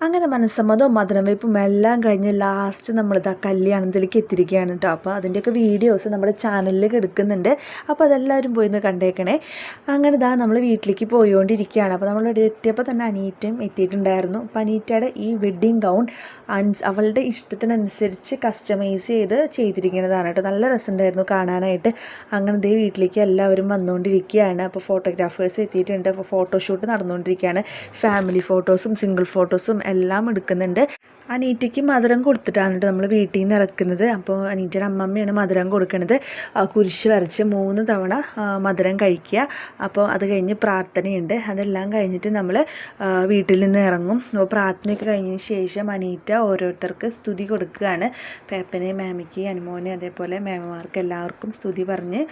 അങ്ങനെ മനസ്സമ്മതവും മധുരം വയ്പ്പും എല്ലാം കഴിഞ്ഞ് ലാസ്റ്റ് നമ്മളിതാ കല്യാണത്തിലേക്ക് എത്തിയിരിക്കുകയാണ് കേട്ടോ. അപ്പോൾ അതിൻ്റെയൊക്കെ വീഡിയോസ് നമ്മുടെ ചാനലിൽ എടുക്കുന്നുണ്ട്. അപ്പോൾ അതെല്ലാവരും പോയി ഒന്ന് കണ്ടേക്കണേ. അങ്ങനെ ഇതാ നമ്മൾ വീട്ടിലേക്ക് പോയിക്കൊണ്ടിരിക്കുകയാണ്. അപ്പോൾ നമ്മളിവിടെ എത്തിയപ്പോൾ തന്നെ അനീറ്റയും എത്തിയിട്ടുണ്ടായിരുന്നു. അപ്പോൾ അനീറ്റയുടെ ഈ വെഡ്ഡിങ് ഗൗൺ അവളുടെ ഇഷ്ടത്തിനനുസരിച്ച് കസ്റ്റമൈസ് ചെയ്തിരിക്കുന്നതാണ് കേട്ടോ. നല്ല രസമുണ്ടായിരുന്നു കാണാനായിട്ട്. അങ്ങനെ ദേ വീട്ടിലേക്ക് എല്ലാവരും വന്നുകൊണ്ടിരിക്കുകയാണ്. അപ്പോൾ ഫോട്ടോഗ്രാഫേഴ്സ് എത്തിയിട്ടുണ്ട്. അപ്പോൾ ഫോട്ടോഷൂട്ട് നടന്നുകൊണ്ടിരിക്കുകയാണ്. ഫാമിലി ഫോട്ടോസും സിംഗിൾ ഫോട്ടോസും എല്ലാം എടുക്കുന്നുണ്ട്. അനീറ്റയ്ക്ക് മധുരം കൊടുത്തിട്ടാണ് നമ്മൾ വീട്ടിൽ നിന്ന് ഇറക്കുന്നത്. അപ്പോൾ അനീറ്റയുടെ അമ്മമ്മയാണ് മധുരം കൊടുക്കുന്നത്. കുരിശ് വരച്ച് 3 തവണ മധുരം കഴിക്കുക. അപ്പോൾ അത് കഴിഞ്ഞ് പ്രാർത്ഥനയുണ്ട്. അതെല്ലാം കഴിഞ്ഞിട്ട് നമ്മൾ വീട്ടിൽ നിന്ന് ഇറങ്ങും. അപ്പോൾ പ്രാർത്ഥനയൊക്കെ കഴിഞ്ഞതിന് ശേഷം അനീറ്റ ഓരോരുത്തർക്ക് സ്തുതി കൊടുക്കുകയാണ്. പേപ്പന്, മാമിക്ക്, അനുമോന്, അതേപോലെ മേമമാർക്ക് എല്ലാവർക്കും സ്തുതി പറഞ്ഞ്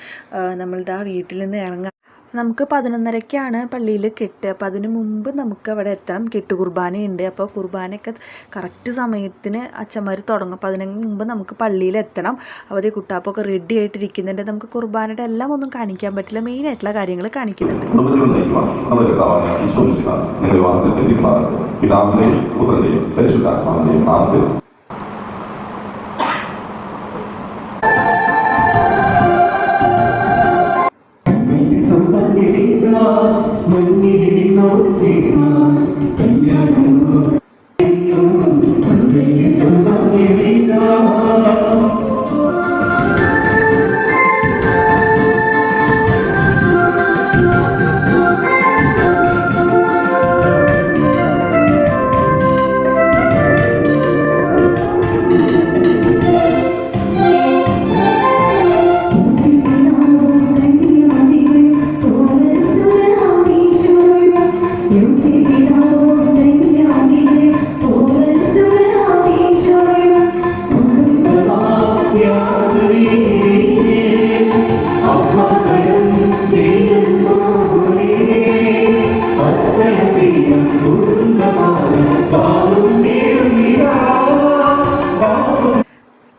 നമ്മളിതാ വീട്ടിൽ നിന്ന് ഇറങ്ങുക. നമുക്ക് 11:30ക്കാണ് പള്ളിയിൽ കെട്ട്. അപ്പോൾ അതിന് മുമ്പ് നമുക്ക് അവിടെ എത്തണം. കെട്ട് കുർബാനയുണ്ട്. അപ്പോൾ കുർബാനയൊക്കെ കറക്റ്റ് സമയത്തിന് അച്ഛന്മാർ തുടങ്ങും. അപ്പോൾ അതിന് മുമ്പ് നമുക്ക് പള്ളിയിൽ എത്തണം. അപ്പോൾ അതേ കുട്ടാപ്പൊക്കെ റെഡി ആയിട്ടിരിക്കുന്നുണ്ട്. നമുക്ക് കുർബാനയുടെ എല്ലാം ഒന്നും കാണിക്കാൻ പറ്റില്ല. മെയിനായിട്ടുള്ള കാര്യങ്ങൾ കാണിക്കുന്നുണ്ട്.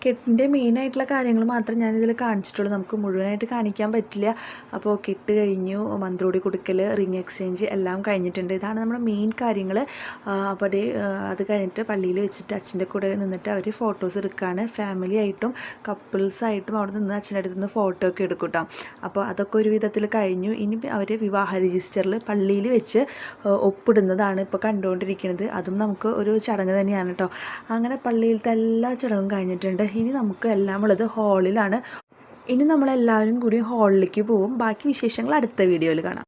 കെട്ടിൻ്റെ മെയിനായിട്ടുള്ള കാര്യങ്ങൾ മാത്രം ഞാനിതിൽ കാണിച്ചിട്ടുള്ളൂ. നമുക്ക് മുഴുവനായിട്ട് കാണിക്കാൻ പറ്റില്ല. അപ്പോൾ കെട്ട് കഴിഞ്ഞു, മന്ത്രോടി കൊടുക്കൽ, റിങ് എക്സ്ചേഞ്ച് എല്ലാം കഴിഞ്ഞിട്ടുണ്ട്. ഇതാണ് നമ്മുടെ മെയിൻ കാര്യങ്ങൾ. അപ്പോൾ അത് കഴിഞ്ഞിട്ട് പള്ളിയിൽ വെച്ചിട്ട് അച്ഛൻ്റെ കൂടെ നിന്നിട്ട് അവർ ഫോട്ടോസ് എടുക്കുകയാണ്. ഫാമിലി ആയിട്ടും കപ്പിൾസായിട്ടും അവിടെ നിന്ന് അച്ഛൻ്റെ അടുത്ത് നിന്ന് ഫോട്ടോ ഒക്കെ എടുക്കും കേട്ടോ. അപ്പോൾ അതൊക്കെ ഒരു വിധത്തിൽ കഴിഞ്ഞു. ഇനി അവർ വിവാഹ രജിസ്റ്ററിൽ പള്ളിയിൽ വെച്ച് ഒപ്പിടുന്നതാണ് ഇപ്പോൾ കണ്ടുകൊണ്ടിരിക്കുന്നത്. അതും നമുക്ക് ഒരു ചടങ്ങ് തന്നെയാണ് കേട്ടോ. അങ്ങനെ പള്ളിയിലത്തെ എല്ലാ ചടങ്ങും കഴിഞ്ഞിട്ടുണ്ട്. ഇനി നമുക്ക് എല്ലാം ഉള്ളത് ഹാളിലാണ്. ഇനി നമ്മളെല്ലാവരും കൂടി ഹാളിലേക്ക് പോവും. ബാക്കി വിശേഷങ്ങൾ അടുത്ത വീഡിയോയിൽ കാണാം.